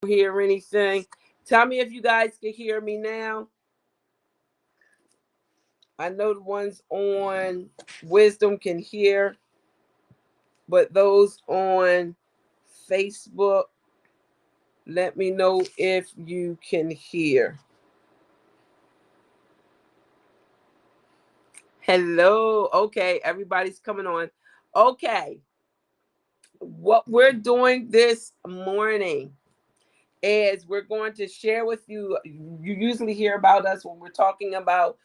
Hear anything. Tell me if you guys can hear me now. I know the ones on Wisdom can hear, but those on Facebook, let me know if you can hear. Hello. Okay, everybody's coming on. Okay, what we're doing this morning is we're going to share with you. You usually hear about us when we're talking about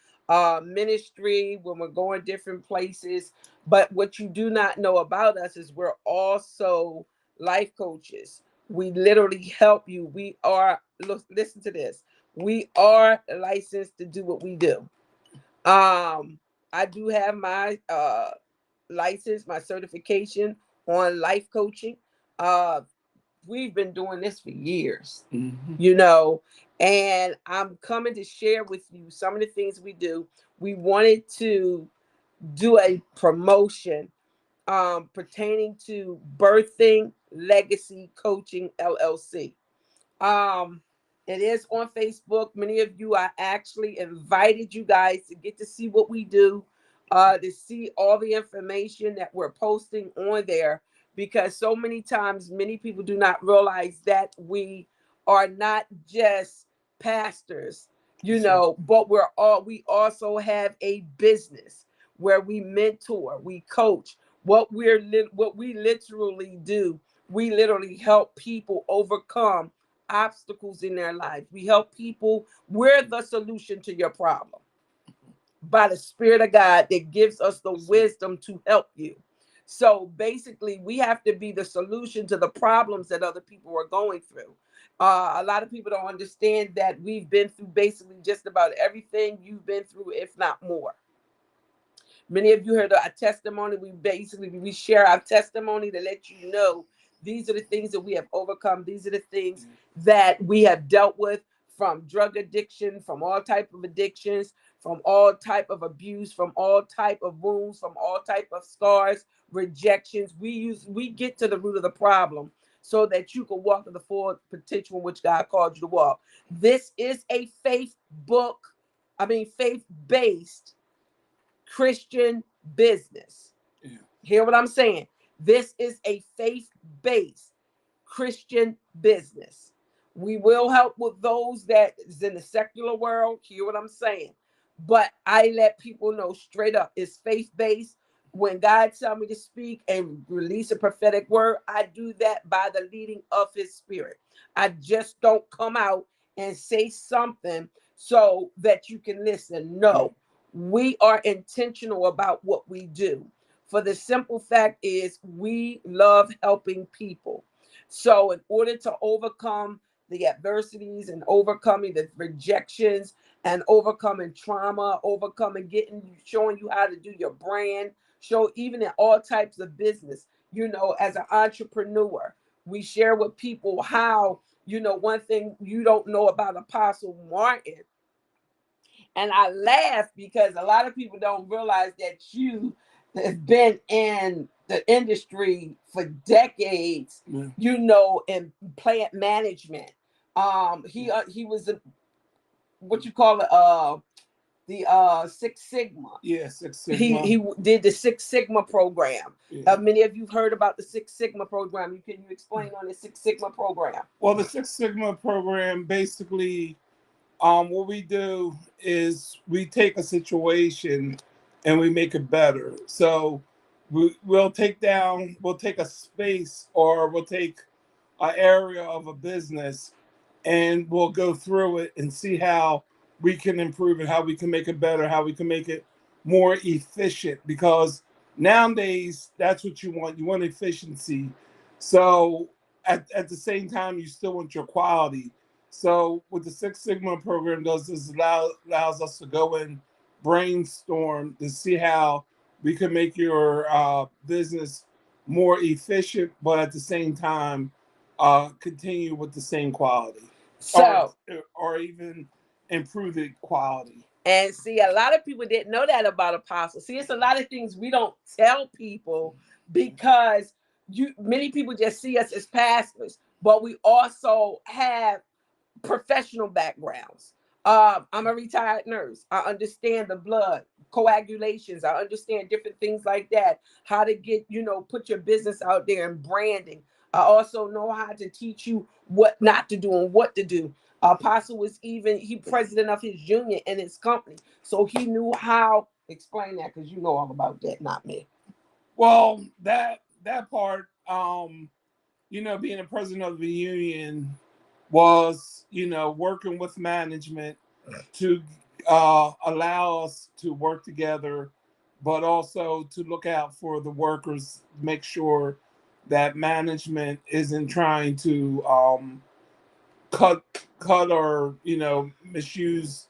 ministry, when we're going different places. But what you do not know about us is we're also life coaches. We literally help you. We are, look, listen to this. We are licensed to do what we do. I do have my license, my certification on life coaching. Uh, we've been doing this for years, and I'm coming to share with you some of the things we do. We wanted to do a promotion pertaining to Birthing Legacy Coaching LLC. Um, it is on Facebook. Many of you, I actually invited you guys to get to see what we do, to see all the information that we're posting on there, because so many times, many people do not realize that we are not just pastors, but we also have a business where we mentor, we coach. What we literally do, we literally help people overcome obstacles in their life. We help people. We're the solution to your problem by the Spirit of God that gives us the wisdom to help you. So basically, we have to be the solution to the problems that other people are going through. A lot of people don't understand that we've been through basically just about everything you've been through, if not more. Many of you heard our testimony. We share our testimony to let you know these are the things that we have overcome. These are the things that we have dealt with, from drug addiction, from all type of addictions, from all type of abuse, from all type of wounds, from all type of scars, rejections. We get to the root of the problem so that you can walk in the full potential in which God called you to walk. This is a faith-based Christian business. Yeah. Hear what I'm saying? This is a faith-based Christian business. We will help with those that is in the secular world. Hear what I'm saying? But I let people know straight up, it's faith-based. When God tells me to speak and release a prophetic word, I do that by the leading of his Spirit. I just don't come out and say something so that you can listen. No, we are intentional about what we do. For the simple fact is, we love helping people. So in order to overcome the adversities and overcoming the rejections and overcoming trauma, showing you how to do your brand, show even in all types of business, as an entrepreneur, we share with people how, one thing you don't know about Apostle Martin. And I laugh because a lot of people don't realize that you have been in the industry for decades, in plant management. He was what you call it, the Six Sigma. Yeah, Six Sigma. He did the Six Sigma program. Yeah. Many of you heard about the Six Sigma program. Can you explain on the Six Sigma program? Well, the Six Sigma program basically, what we do is we take a situation and we make it better. So we'll take a space, or we'll take an area of a business, and we'll go through it and see how we can improve it, how we can make it better, how we can make it more efficient. Because nowadays, that's what you want. You want efficiency. So at the same time, you still want your quality. So what the Six Sigma program does is allows us to go and brainstorm to see how we can make your business more efficient, but at the same time, continue with the same quality, So, or even improve the quality. And see, a lot of people didn't know that about Apostle. See, it's a lot of things we don't tell people because many people just see us as pastors. but we also have professional backgrounds. I'm a retired nurse. I understand the blood coagulations. I understand different things like that. How to get, put your business out there and branding. I also know how to teach you what not to do and what to do. Apostle was he president of his union and his company, so he knew how. Explain that because you know all about that, not me. Well, that part, being a president of the union was, working with management to allow us to work together, but also to look out for the workers, make sure that management isn't trying to cut or misuse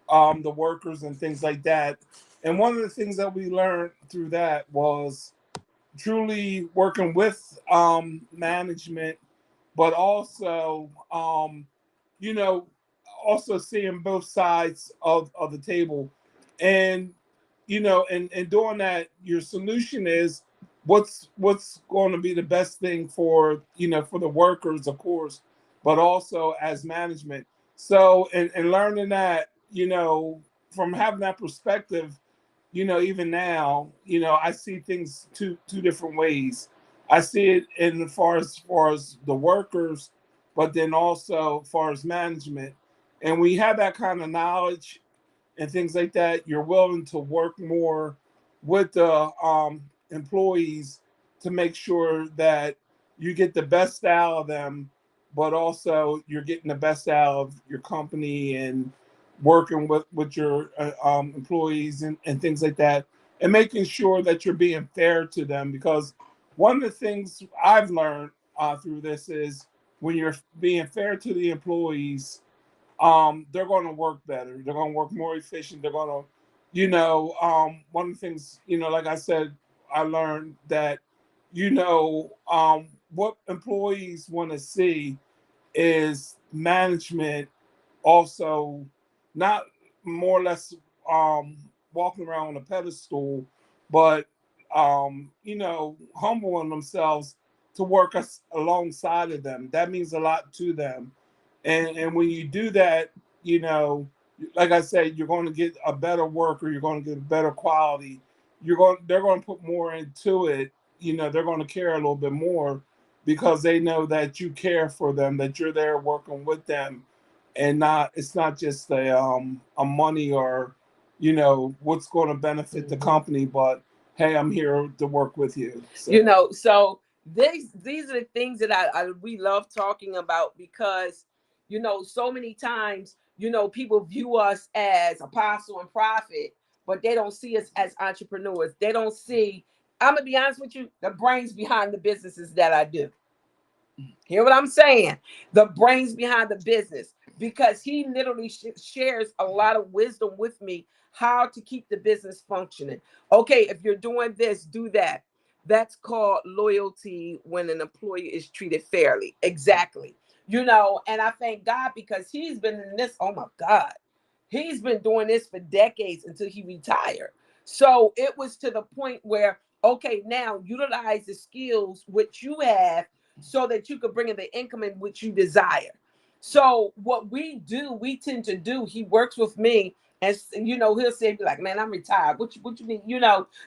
the workers and things like that. And one of the things that we learned through that was truly working with management, but also you know also seeing both sides of the table. And and doing that, your solution is what's going to be the best thing for for the workers, of course, but also as management. So and learning that, from having that perspective, even now, I see things two different ways. I see it in far as the workers, but then also far as management. And when you have that kind of knowledge and things like that, you're willing to work more with the employees to make sure that you get the best out of them, but also you're getting the best out of your company and working with your employees and things like that, and making sure that you're being fair to them. Because one of the things I've learned through this is when you're being fair to the employees, they're going to work better. They're going to work more efficient. They're going to, one of the things, like I said, I learned that, what employees want to see is management also not more or less walking around on a pedestal, but humbling themselves to work alongside of them. That means a lot to them. And when you do that, you know, like I said, you're going to get a better worker, you're going to get a better quality. They're going to put more into it. They're going to care a little bit more because they know that you care for them, that you're there working with them, and it's not just a money or what's going to benefit the company, but hey, I'm here to work with you. So these are the things that we love talking about because so many times people view us as apostle and prophet, but they don't see us as entrepreneurs. They don't see, I'm gonna be honest with you, the brains behind the businesses that I do. Hear what I'm saying? The brains behind the business, because he literally shares a lot of wisdom with me how to keep the business functioning. Okay, if you're doing this, do that. That's called loyalty when an employee is treated fairly. Exactly. And I thank God because he's been in this. Oh my God. He's been doing this for decades until he retired. So it was to the point where, okay, now utilize the skills which you have so that you could bring in the income in which you desire. So what we tend to do, he works with me, and he'll say, be like, man, I'm retired. What you mean?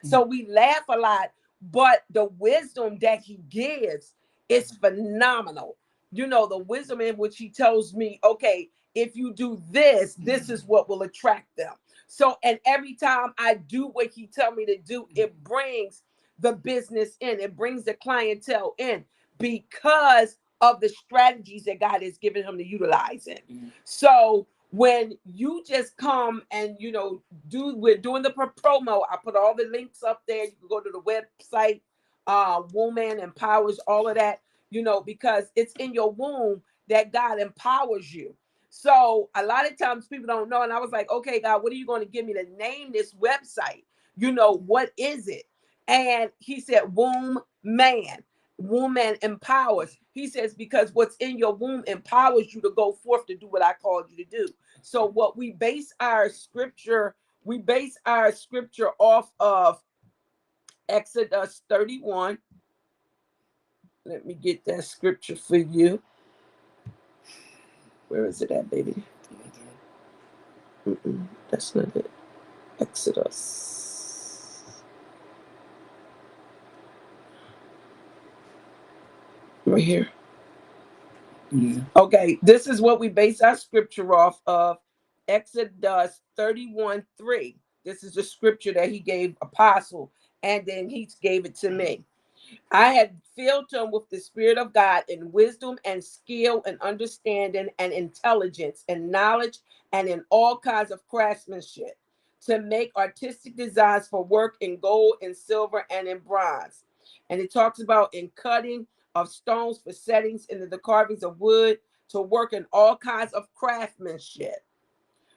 So we laugh a lot, but the wisdom that he gives is phenomenal. The wisdom in which he tells me, okay, if you do this, this is what will attract them. So, and every time I do what he tell me to do, it brings the business in, it brings the clientele in, because of the strategies that God has given him to utilize in. So when you just come and we're doing the promo. I put all the links up there. You can go to the website, Woman Empowers, all of that, because it's in your womb that God empowers you. So a lot of times people don't know. And I was like, okay, God, what are you going to give me to name this website? What is it? And he said, Womb Man. Woman empowers. He says, because what's in your womb empowers you to go forth to do what I called you to do. So what we base our scripture off of Exodus 31. Let me get that scripture for you. Where is it at, baby? That's not it. Exodus. Right here. Yeah. Okay, this is what we base our scripture off of. Exodus 31:3. This is the scripture that he gave Apostle, and then he gave it to me. I had filled him with the Spirit of God in wisdom and skill and understanding and intelligence and knowledge and in all kinds of craftsmanship to make artistic designs for work in gold and silver and in bronze. And it talks about in cutting of stones for settings into the carvings of wood to work in all kinds of craftsmanship.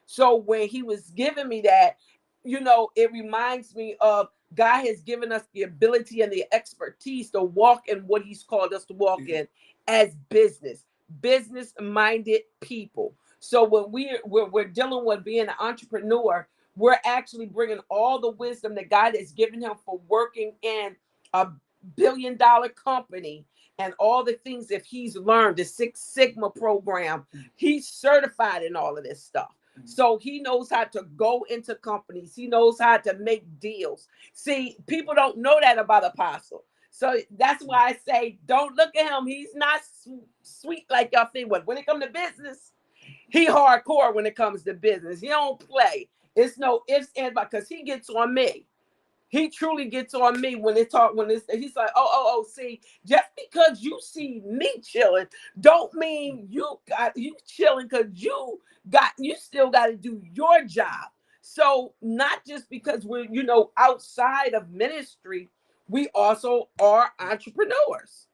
So when he was giving me that, it reminds me of God has given us the ability and the expertise to walk in what he's called us to walk in as business minded people. So when we're dealing with being an entrepreneur, we're actually bringing all the wisdom that God has given him for working in a billion-dollar company and all the things that he's learned, the Six Sigma program. He's certified in all of this stuff. So he knows how to go into companies. He knows how to make deals. See, people don't know that about Apostle. So that's why I say, don't look at him. He's not sweet like y'all think. When it comes to business, he hardcore when it comes to business. He don't play. It's no ifs, and because he gets on me. He truly gets on me when he's like, oh, see, just because you see me chilling, don't mean you chilling because you still got to do your job. So not just because we're, outside of ministry, we also are entrepreneurs.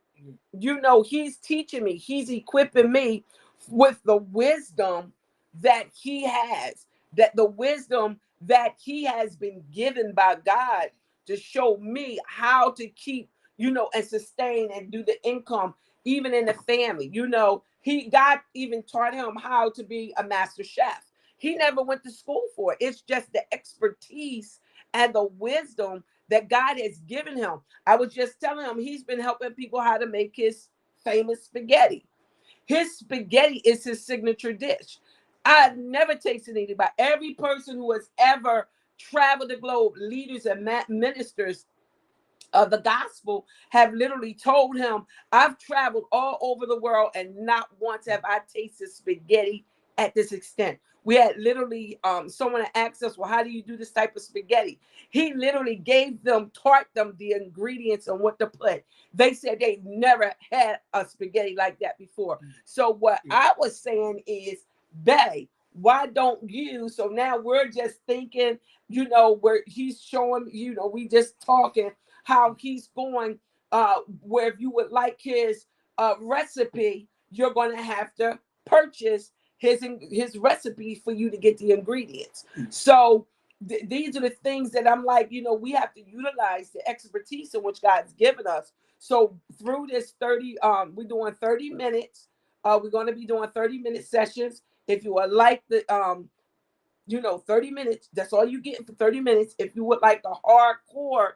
He's teaching me, he's equipping me with the wisdom that he has, that the wisdom that he has been given by God to show me how to keep, and sustain and do the income, even in the family. God even taught him how to be a master chef. He never went to school for it. It's just the expertise and the wisdom that God has given him. I was just telling him he's been helping people how to make his famous spaghetti. His spaghetti is his signature dish. I've never tasted anybody. Every person who has ever traveled the globe, leaders and ministers of the gospel, have literally told him, I've traveled all over the world and not once have I tasted spaghetti at this extent. We had literally someone asked us, well, how do you do this type of spaghetti? He literally taught them the ingredients and what to put. They said they've never had a spaghetti like that before. So what I was saying is, babe, why don't you? So now we're just thinking, where he's showing, we just talking how he's going, where if you would like his recipe, you're going to have to purchase his recipe for you to get the ingredients. So these are the things that I'm like, we have to utilize the expertise in which God's given us. So through this 30, we're doing 30 minutes. We're going to be doing 30-minute sessions. If you would like the 30 minutes, that's all you get for 30 minutes. If you would like the hardcore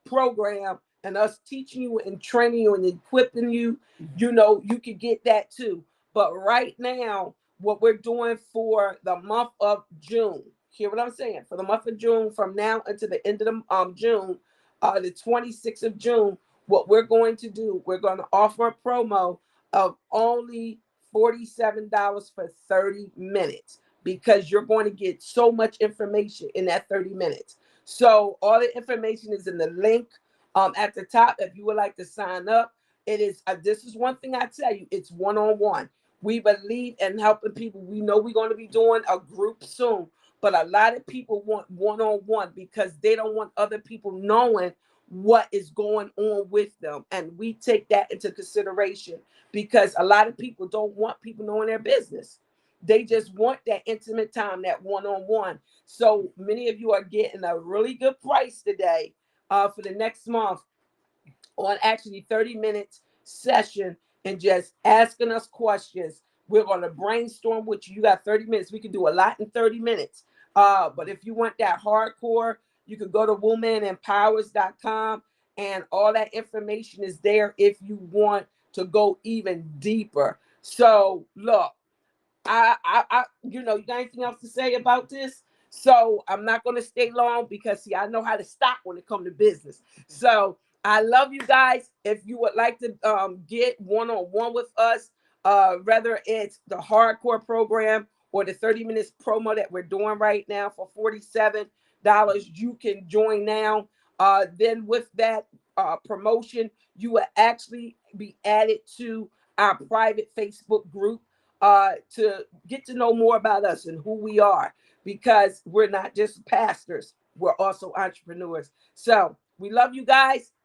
program and us teaching you and training you and equipping you, you could get that too. But right now, what we're doing for the month of June, hear what I'm saying? For the month of June, from now until the end of the June, the 26th of June, what we're going to do, we're going to offer a promo of only $47 for 30 minutes. Because you're going to get so much information in that 30 minutes. So all the information is in the link at the top. If you would like to sign up, it is. This is one thing I tell you, it's one-on-one. We believe in helping people. We know we're going to be doing a group soon, but a lot of people want one-on-one because they don't want other people knowing what is going on with them. And we take that into consideration because a lot of people don't want people knowing their business. They just want that intimate time, that one-on-one. So many of you are getting a really good price today for the next month on actually 30 minutes session and just asking us questions. We're going to brainstorm with you. You got 30 minutes. We can do a lot in 30 minutes. But if you want that hardcore, you can go to womanempowers.com and all that information is there if you want to go even deeper. So look, you know, you got anything else to say about this? So I'm not going to stay long because see, I know how to stop when it comes to business. So I love you guys. If you would like to get one-on-one with us, whether it's the hardcore program or the 30 minutes promo that we're doing right now for $47, you can join now. Then with that promotion, you will actually be added to our private Facebook group to get to know more about us and who we are, because we're not just pastors, we're also entrepreneurs. So we love you guys.